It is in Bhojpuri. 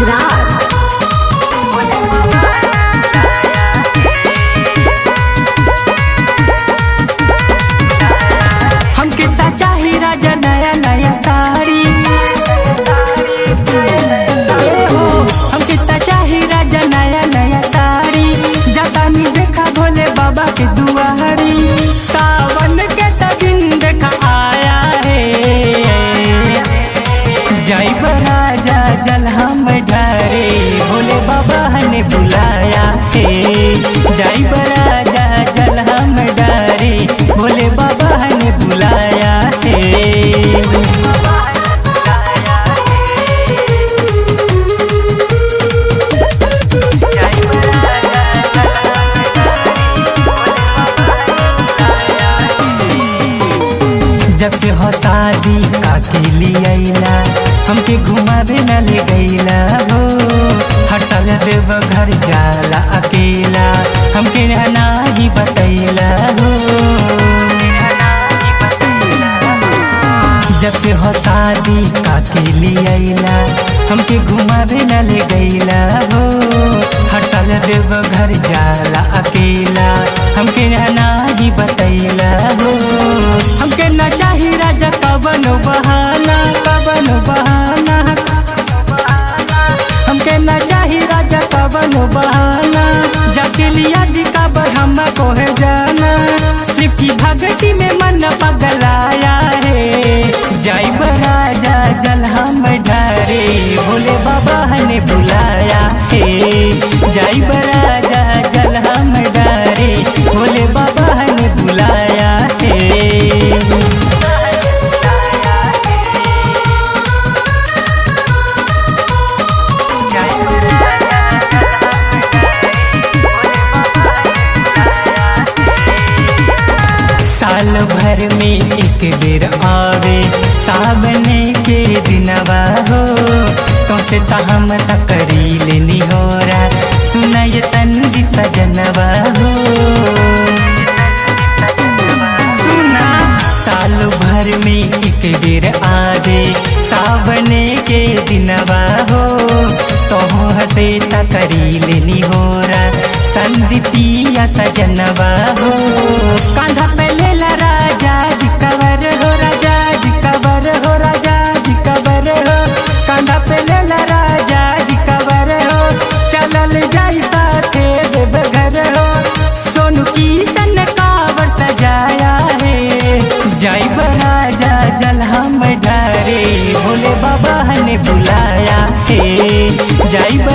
गुजरात। हमके ता चाही राजा नया नया साड़ी हो, हमके ता चाही राजा नया नया साड़ी। जाता नी देखा भोले बाबा के दुआरी, सावन के दिन देखा आया है। जाइब राजा जल हम ढारे, भोले बाबा ने बुलाया है। जाइब राजा जल हम ढारे, भोले बाबा ने बुलाया है। जब से हो शादी का के लिया, हमके घुमावे न ले गईला हो। हर साल देव घर जाला अकेला, हमके रहना ही बतैला हो। जब से हो शादी का के लिया, हमके घुमावे न ले गईला हो। हर साल देव घर जाला अकेला, हमके रहना ही बतैला हो। हमके न चाही राजा कवन बहाना, कवन बहाना। हमके न चाही राजा कवन बहाना, जाके लिया जी काबर हम कोहे जाना। शिव की भक्ति में मन पगलाया है। जाइब राजा जल हम ढारे, भोले बाबा ने बुलाया है। जाइब राजा जल हम ढारे, भोले बाबा ने बुलाया है। साल भर में एक बेर आवे सावन के दिनवा हो। तो से हम तकरी लेनी हो रहा, सुनय संगी सजनवा हो। सुना साल भर में एक बेर आवे सावन के दिनवा हो। तो हसे तकरी लेनी हो रहा, संदीपिया सजनवा हो। कांधा पे लेला राजा जी कवर हो, राजा जी कवर हो, राजा जी कवर हो। कांधा पे लेला राजा जी कवर हो, चलल जाई साथे देव घर हो। सोनू की सन कावर सजाया है। जाइब राजा जल हम ढारे, भोले बाबा ने बुलाया है। जाइब